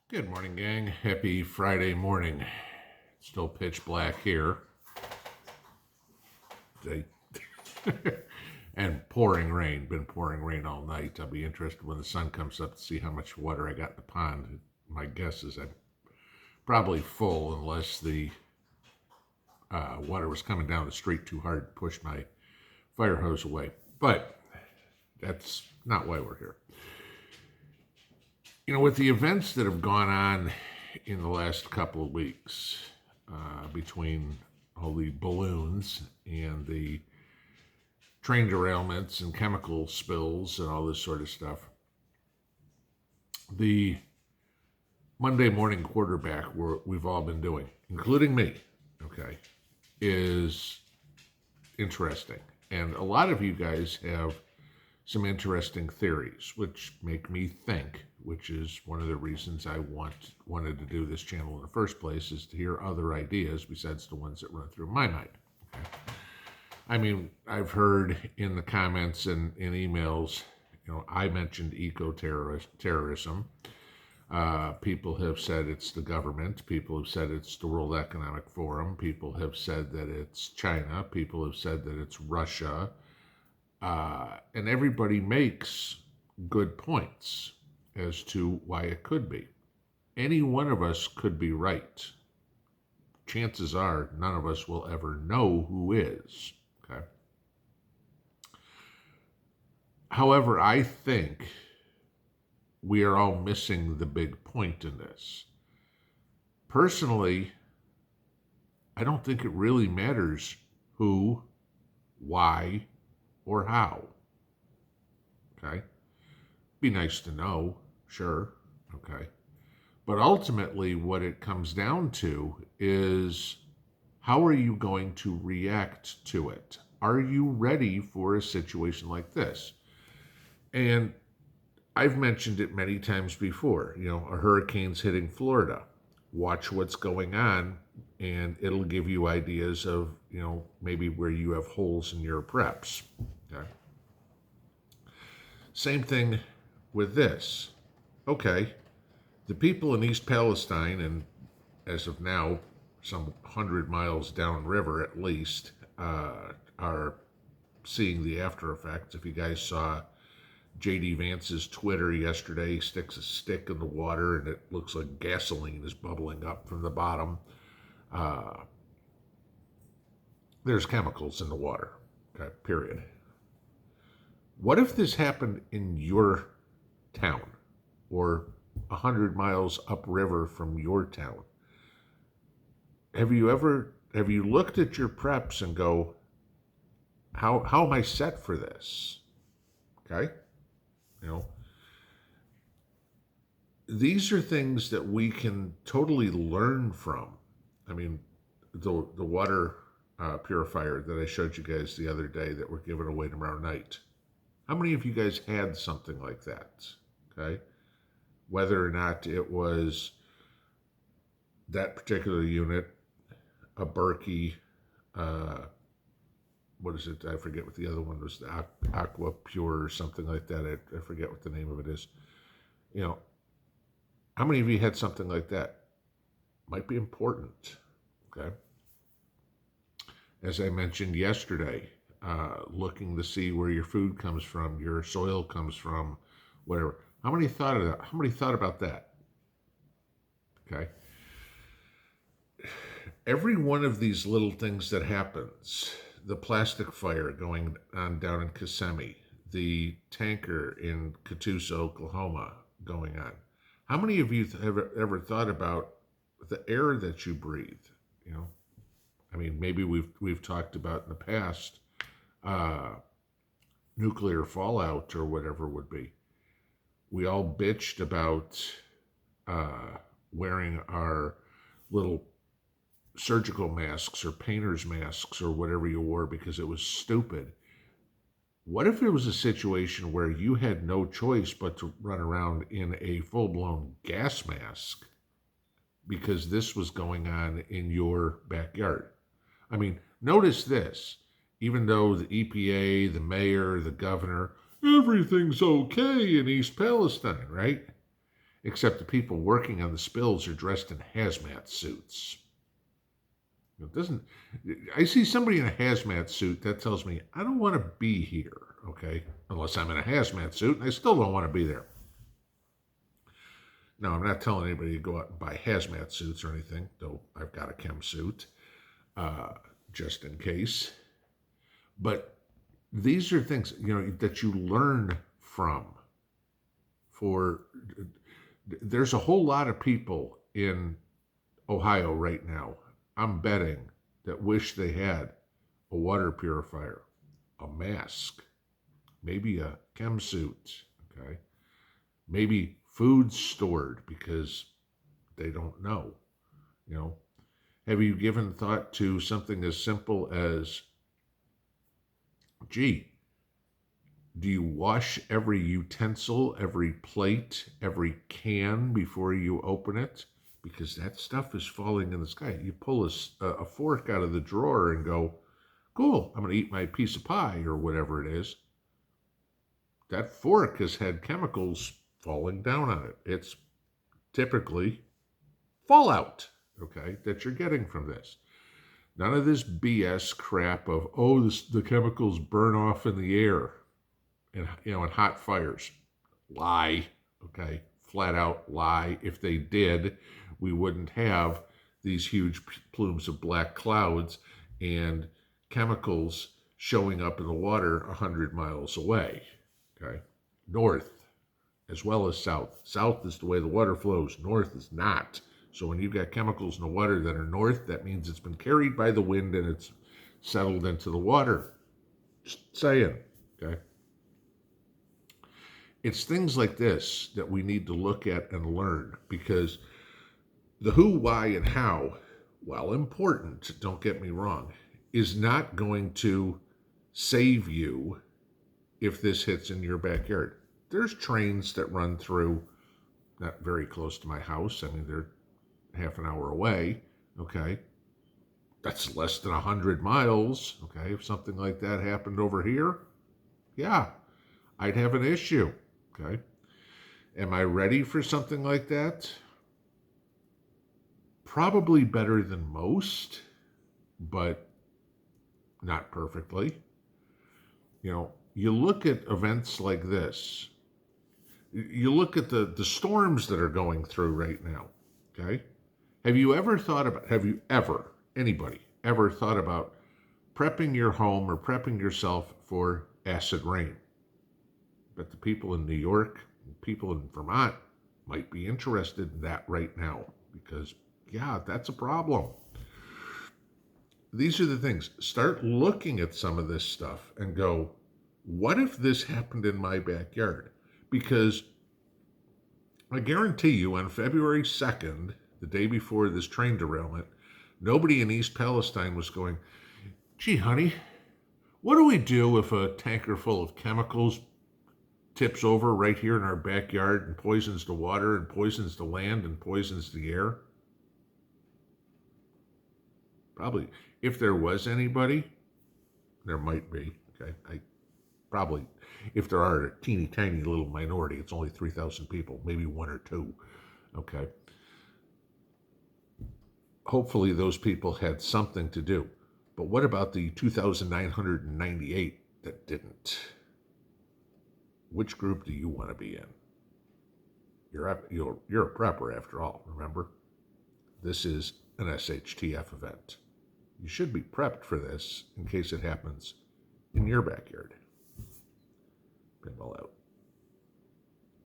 Good morning, gang. Happy Friday morning. Still pitch black here. And pouring rain. Been pouring rain all night. I'll be interested when the sun comes up to see how much water I got in the pond. My guess is I'm probably full unless the water was coming down the street too hard to push my fire hose away. But that's not why we're here. You know, with the events that have gone on in the last couple of weeks, between all the balloons and the train derailments and chemical spills and all this sort of stuff, the Monday morning quarterback we've all been doing, including me, okay, is interesting. And a lot of you guys have some interesting theories, which make me think, which is one of the reasons I wanted to do this channel in the first place, is to hear other ideas besides the ones that run through my mind. Okay? I mean, I've heard in the comments and in emails, I mentioned eco-terrorism. People have said it's the government. People have said it's the World Economic Forum. People have said that it's China. People have said that it's Russia. And everybody makes good points as to why it could be. Any one of us could be right. Chances are none of us will ever know who is. Okay. However, I think we are all missing the big point in this. Personally, I don't think it really matters who, why, or how. Okay? Be nice to know, sure, okay. But ultimately, what it comes down to is, how are you going to react to it? Are you ready for a situation like this? And I've mentioned it many times before. A hurricane's hitting Florida. Watch what's going on, and it'll give you ideas of, maybe where you have holes in your preps. Okay. Same thing with this. Okay, the people in East Palestine, and as of now, some 100 miles downriver at least, are seeing the after effects. If you guys saw J.D. Vance's Twitter yesterday, he sticks a stick in the water and it looks like gasoline is bubbling up from the bottom. There's chemicals in the water, okay, period. What if this happened in your town or 100 miles upriver from your town? Have you looked at your preps and go, how am I set for this? Okay? These are things that we can totally learn from. I mean, the water purifier that I showed you guys the other day that we're giving away tomorrow night. How many of you guys had something like that? Okay? Whether or not it was that particular unit, a Berkey, what is it? I forget what the other one was, the Aqua Pure or something like that. I forget what the name of it is. How many of you had something like that? Might be important, okay? As I mentioned yesterday, looking to see where your food comes from, your soil comes from, whatever. How many thought of that? How many thought about that? Okay. Every one of these little things that happens, the plastic fire going on down in Kissimmee, the tanker in Catoosa, Oklahoma going on. How many of you have ever thought about the air that you breathe? I mean, maybe we've talked about in the past nuclear fallout or whatever would be. We all bitched about wearing our little surgical masks or painter's masks or whatever you wore because it was stupid. What if it was a situation where you had no choice but to run around in a full-blown gas mask because this was going on in your backyard? I mean, notice this. Even though the EPA, the mayor, the governor, everything's okay in East Palestine, right? except the people working on the spills are dressed in hazmat suits. It doesn't. I see somebody in a hazmat suit, that tells me I don't want to be here, okay? Unless I'm in a hazmat suit, and I still don't want to be there. Now, I'm not telling anybody to go out and buy hazmat suits or anything, though I've got a chem suit, just in case. But these are things, that you learn from. There's a whole lot of people in Ohio right now, I'm betting, that wish they had a water purifier, a mask, maybe a chem suit, okay? Maybe food stored because they don't know. Have you given thought to something as simple as, gee, do you wash every utensil, every plate, every can before you open it? Because that stuff is falling in the sky. You pull a fork out of the drawer and go, cool, I'm going to eat my piece of pie or whatever it is. That fork has had chemicals falling down on it. It's typically fallout, okay, that you're getting from this. None of this BS crap of, the chemicals burn off in the air and, in hot fires. Lie, okay, flat out lie. If they did, we wouldn't have these huge plumes of black clouds and chemicals showing up in the water 100 miles away, okay? North as well as south. South is the way the water flows. North is not. So when you've got chemicals in the water that are north, that means it's been carried by the wind and it's settled into the water. Just saying, okay? It's things like this that we need to look at and learn, because the who, why, and how, while important, don't get me wrong, is not going to save you if this hits in your backyard. There's trains that run through, not very close to my house. I mean, they're half an hour away, okay? That's less than 100 miles, okay? If something like that happened over here, yeah, I'd have an issue, okay? Am I ready for something like that? Probably better than most, but not perfectly. You look at events like this. You look at the storms that are going through right now, okay? Anybody ever thought about prepping your home or prepping yourself for acid rain? But the people in New York, people in Vermont might be interested in that right now, because, yeah, that's a problem. These are the things. Start looking at some of this stuff and go, what if this happened in my backyard? Because I guarantee you, on February 2nd, the day before this train derailment, nobody in East Palestine was going, gee, honey, what do we do if a tanker full of chemicals tips over right here in our backyard and poisons the water and poisons the land and poisons the air? Probably. If there was anybody, there might be, okay? Probably, if there are a teeny tiny little minority, it's only 3,000 people, maybe one or two, okay? Hopefully those people had something to do. But what about the 2,998 that didn't? Which group do you want to be in? You're a prepper after all, remember? This is an SHTF event. You should be prepped for this in case it happens in your backyard. Pinball out.